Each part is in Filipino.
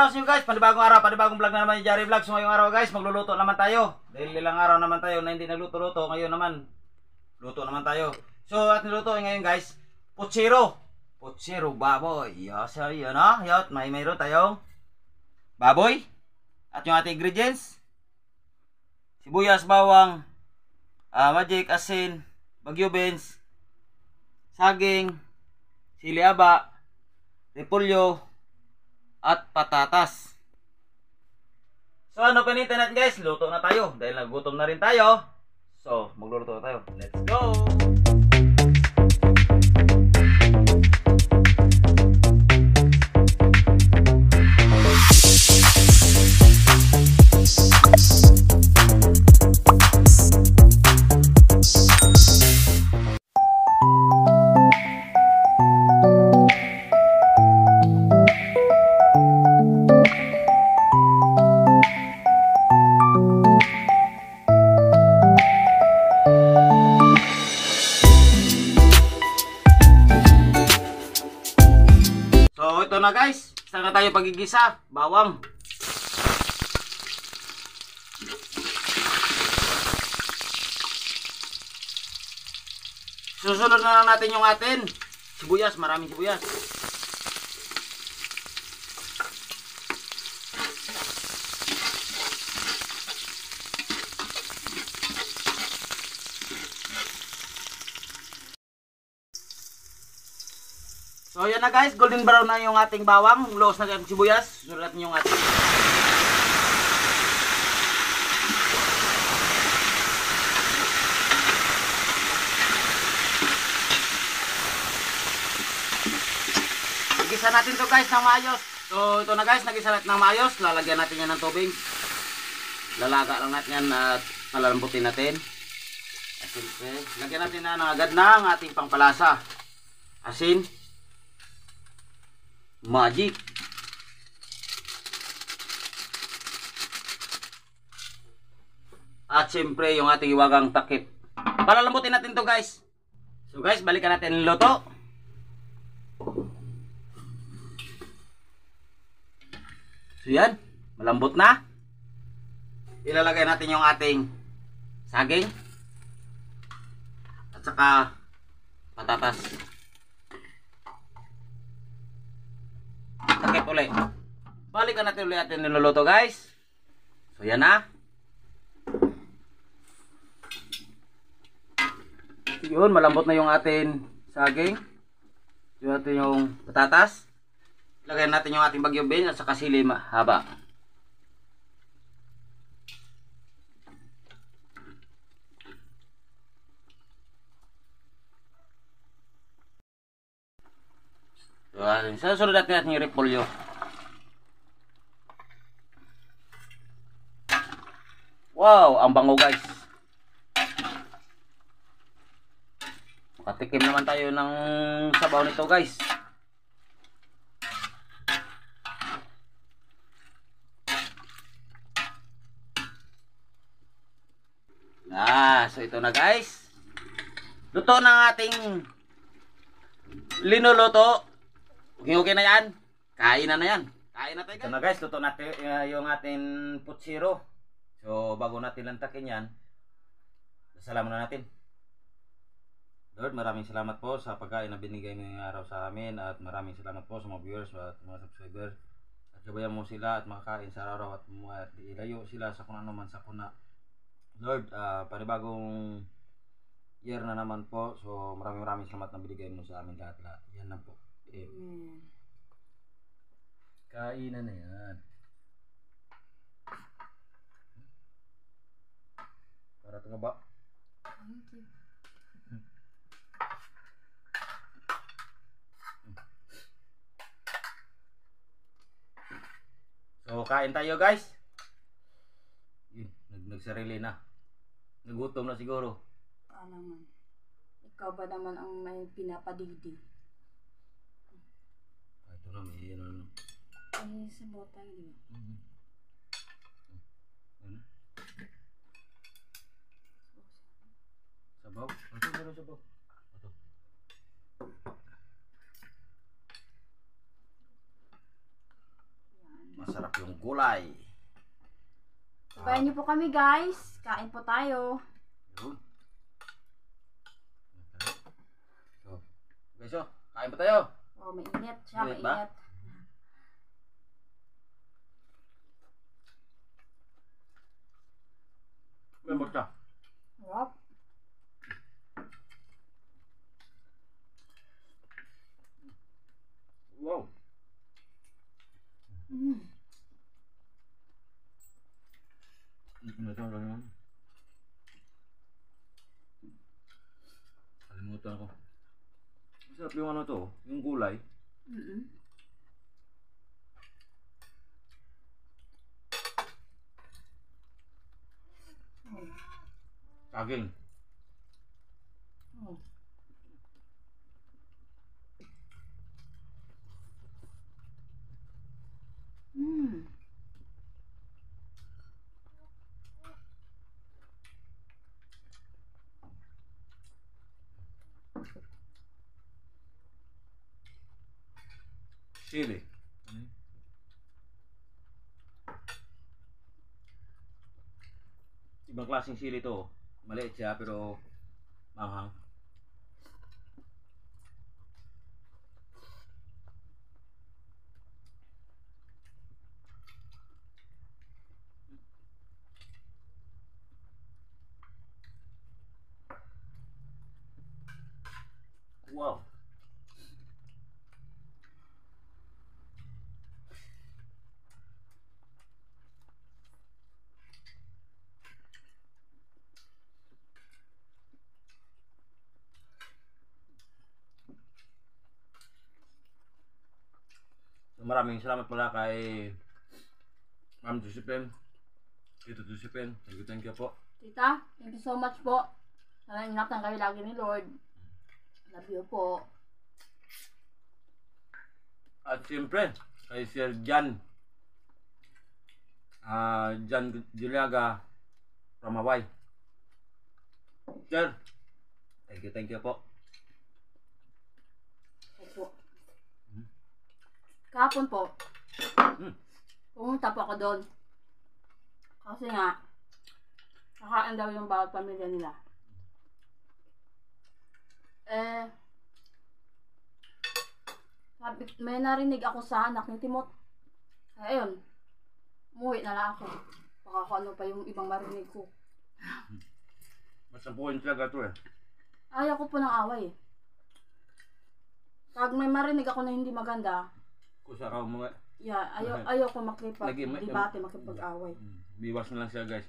araw sa inyo guys, panibagong araw, panibagong vlog na naman yung Jari Vlog. So ngayong araw guys, magluluto naman tayo. Dahil ilang araw naman tayo na hindi nagluto-luto, ngayon naman, luto naman tayo. So at niluto ngayon guys, putsiro. Putsiro, baboy. Yes, yun o. Yot, mayroon tayong baboy. At yung ating ingredients, sibuyas, bawang, magic, asin, bagyo beans, saging, sili aba, repolyo, at patatas. So ano pinitin natin guys? Luto na tayo. Dahil nagutom na rin tayo. So magluluto na tayo. Let's go! Ito na guys, isa na tayo pagigisa, bawang. Susunod na lang natin yung atin sibuyas, maraming sibuyas. So yan na guys, golden brown na yung ating bawang, loos na yung sibuyas, sulat niyo yung ating. Igisa natin to guys ng maayos. So ito na guys, nagisa natin ng maayos, lalagyan natin yan ng tubig. Lalaga lang natin yan at palalambutin natin. At siyempre, lagyan natin na agad ng ating pangpalasa. Asin, magic, at siyempre yung ating iwagang takip. Palalambutin natin to guys. So guys, balikan natin ang luto. So yan, malambot na. Ilalagay natin yung ating saging at saka patatas. Takip ulit. Balikan natin ulit ating niluluto guys. So yan na. Yun, malambot na yung ating saging. Yung ating yung patatas. Lagyan natin yung ating bagyo bean at saka sili haba. So, sunod natin yung repolyo. Wow, ang bango guys. Makatikim naman tayo ng sabaw nito guys. So ito na guys. Luto ng ating linuluto. Okay na yan. Kain na yan. Kain na tayo guys. Ito na guys, luto natin yung ating putsiro. So bago natin lantakin yan, salamat na natin. Lord, maraming salamat po sa pagkain na binigay ngayong araw sa amin. At maraming salamat po sa mga viewers at mga subscribers. At gabayan mo sila at makakain sa araw-araw at ilayo sila sa kung ano man sa kuna. Lord, panibagong year na naman po. So maraming salamat na binigay mo sa amin lahat-lahat. Yan na po. Kainan na yan. Para ito ba? Thank you. So kain tayo guys. Nagsarili na. Nagutom na siguro. Naman. Ikaw ba naman ang may pinapadidi? Ito na may ano. Ay, sabaw tayo di ba? Ano? Sabaw? Ito meron sabaw. Ito. Masarap yung gulay. Sabayan niyo po kami guys. Kain po tayo. Yun. So, guys, oh, kain pa tayo. Oh, mainit siya, Mainit ba? mainit. May basta. Sarap. Wow. Mm. Kalimutan ko. Masarap yung ano to, yung gulay. Mm-mm. Saging. Oh. Mm. Sili. Ibang klaseng sili to. Maliit siya pero manghang. Wow. Maraming salamat pala kay Ma'am Josephine. Tito Josephine. Thank you po. Tita, thank you so much po. Sana ingatan kayo lagi ni Lord. Love you po. At siyempre, kay Sir Jan. Jan Juliaga from Hawaii. Sir, thank you po. Opo. Kahapon po, pumunta po ako doon. Kasi nga, kakain daw yung bawat pamilya nila. Sabi, may narinig ako sa anak ni Timot. Ayun, umuwi na lang ako. Baka kung ano pa yung ibang marinig ko. Masampuin talaga ito eh. Ayaw ko po ng away. Pag may marinig ako na hindi maganda, Kusa ka mga... ayaw ko makipag-debate, makipag-away. Biwas na lang siya guys.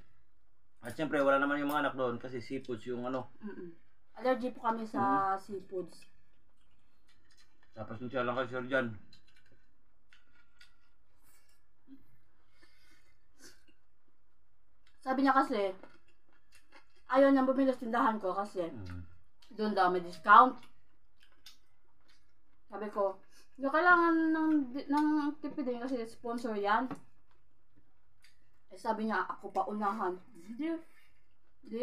At siyempre wala naman yung mga anak doon kasi seafoods yung ano. Allergy po kami sa seafoods. Tapos siya lang kay Sir Jan. Sabi niya kasi, ayaw niyang bumili sa tindahan ko kasi doon daw may discount. Sabi ko, hindi kailangan ng tipid din kasi sponsor yan. Eh sabi niya, ako pa unahan. Hindi,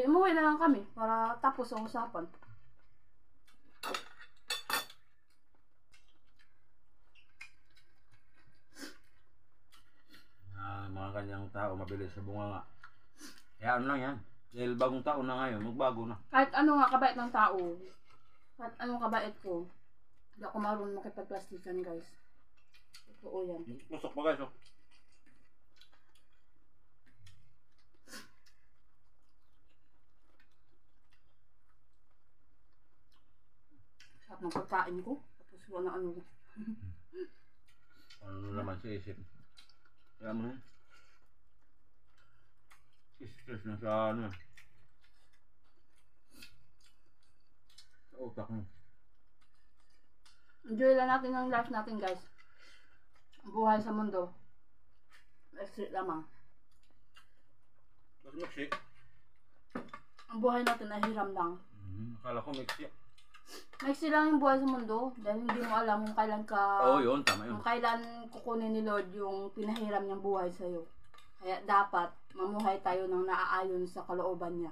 umuwi na lang kami para tapos ang usapan. Mga kanyang tao mabilis sa bunga nga. Kaya ano lang yan. Dahil bagong taon na ngayon, magbago na. Kahit ano nga kabait ng tao, kahit anong kabait ko, hindi ako marunong makipagplastikan guys. Totoo yan. Pusok pa guys oh. Sarap ng pagkain ko. Tapos wala ano. Ano naman sa isip. Kaya mo na. Stress na sa ano. Sa utak mo. Enjoy lang natin ang life natin guys. Ang buhay sa mundo. Exit lamang. Mas maksi. Ang buhay natin ay hiram lang. Akala ko maksi. Maiksi lang yung buhay sa mundo dahil hindi mo alam kung kailan ka Oo yun, tama yun. kung kailan kukunin ni Lord yung pinahiram niyang buhay sa'yo. Kaya dapat mamuhay tayo ng naaayon sa kalooban niya.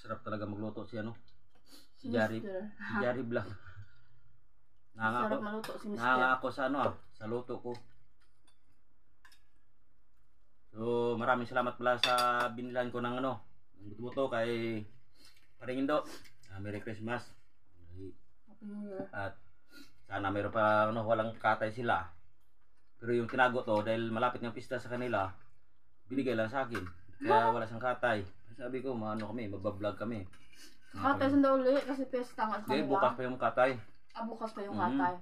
Sarap Masarap talaga magluto si ano. Si Si Jari. Mister. Si Jari Vlog. Sarap maluto si Mister. Nanganga ako sa ano sa luto ko. So, maraming salamat pala sa binilan ko ng ano, ng buto kay Paring Indo. Merry Christmas. Happy New Year. At sana mayroon pa ano, walang katay sila. Pero yung tinago to dahil malapit ng pista sa kanila, binigay lang sa akin. Kaya wala siyang katay. Sabi ko, ano kami, magbablog kami. Katay sanda uli kasi pesta nga sa Hindi, kanila. bukas pa yung katay. Bukas pa yung katay.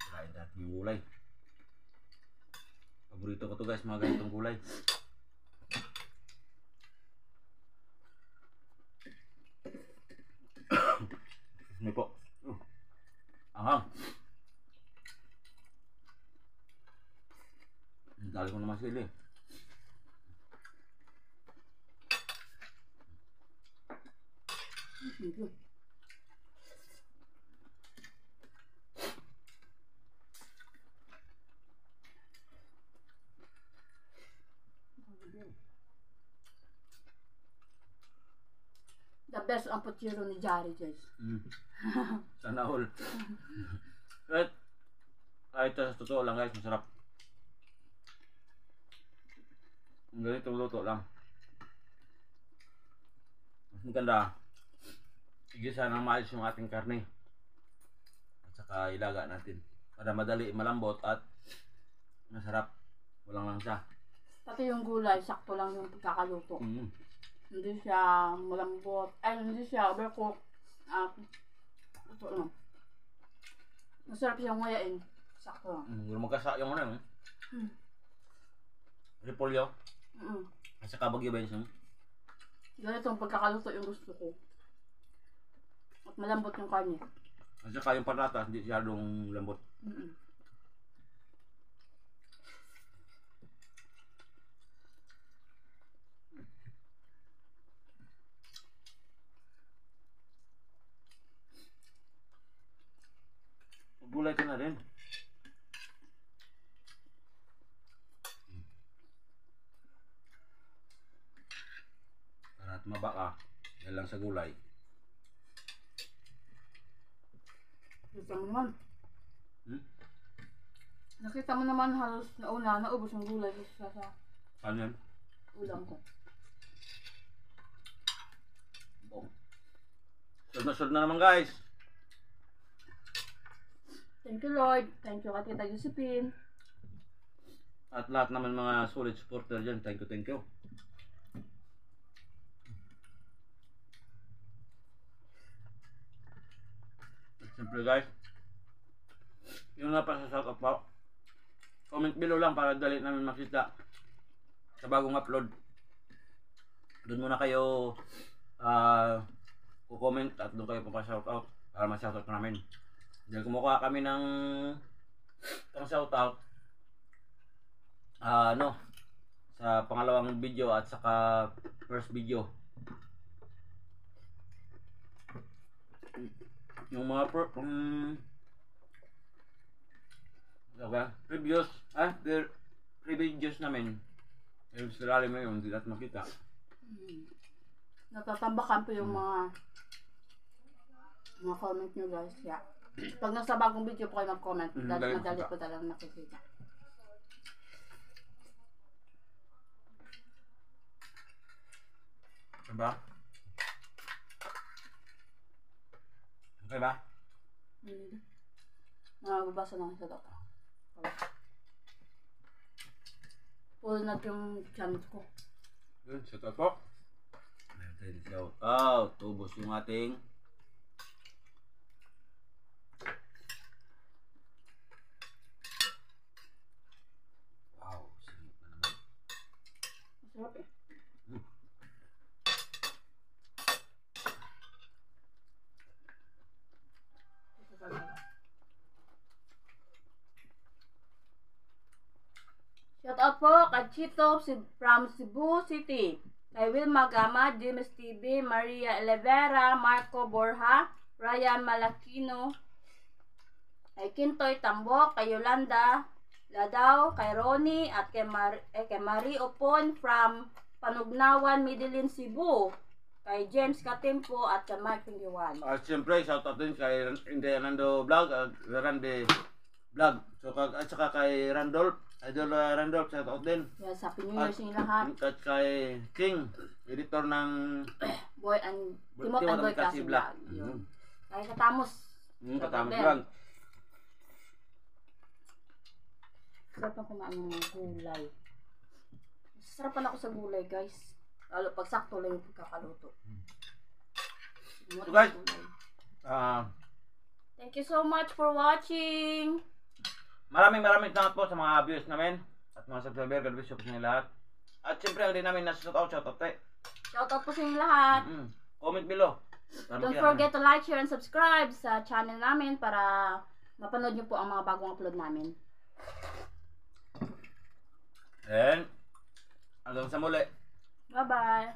Kain natin yung gulay. Paborito ko to guys, mga ganitong gulay. Ano po? Ahang. Dali ko naman sili. Sige. The best ang puchiro ni Jari, guys. Sana all. Kahit sa totoo lang guys, masarap. Ang ganitong luto lang. Mas maganda. Igisa ng maayos yung ating karne. At saka ilaga natin. Para madali, malambot at masarap. Walang langsa. Pati yung gulay, sakto lang yung pagkakaluto. Hindi siya malambot. Ay, hindi siya overcook. Ito lang. Masarap siyang nguyain. Sakto lang. Yung magkasa yung ano yun. Repolyo. At saka bagyo ba yun? Ganitong pagkakaluto yung gusto ko. At malambot yung kanya. At saka yung patatas, hindi siyadong lambot. Gulay ka na rin. Para tumaba ka, yan lang sa gulay. Nakita mo naman. Nakita mo naman halos nauna, naubos yung gulay sa Ano yan? ulam ko. Sunod na naman guys. Thank you Lord. Thank you Tita Josephine. At lahat naman mga solid supporter dyan. Thank you. At siyempre guys, yung napasasakot po, comment below lang para dali namin makita sa bagong upload. Doon muna kayo comment at doon kayo papashoutout para ma-shoutout namin. Dahil kumukuha kami ng shoutout sa pangalawang video at saka first video. Yung mga previous namin yung sirali mo yun, hindi natin makita. Natatambakan po yung mga comment nyo guys. Yeah. Pag nasa bagong video po kayo mag-comment, madali po talagang nakikita. Diba? Okay ba? Mababasa lang sa data. Full na yung channel ko. Yun, shout out po. Ayan tayo ni shout out. Tubos yung ating wow, sinip na naman. Masarap eh. Shout out po kay Chito from Cebu City. Kay Wilma Gama, James TV, Maria Elevera, Marco Borja, Ryan Malakino, kay Kintoy Tambok, kay Yolanda Ladaw, kay Ronnie, at kay Marie Opon from Panugnawan, Midilin, Cebu. Kay James Katimpo at kay Mike Pingiwan. At siyempre, shoutout din kay Inday Nando Vlog, Randy Vlog. So, at saka kay Randolph, Idol Randolph, shoutout din. Yes, happy New Year sa inyo lahat. At kay King, editor ng Boy and Timot and Boy Kasi Vlog. Yun. Kay Katamos. Katamos Vlog. Sarapan kumain ng gulay. Sarapan ako sa gulay, guys. Lalo pag sakto lang yung pagkakaluto. So guys, thank you so much for watching. maraming salamat po sa mga viewers namin at mga subscriber. God bless you po sa inyo lahat. At siyempre, hindi namin nasa-shoutout, Shoutout po sa inyo lahat. Comment below. Don't forget to like, share, and subscribe sa channel namin para mapanood nyo po ang mga bagong upload namin. And hanggang sa muli. Bye-bye.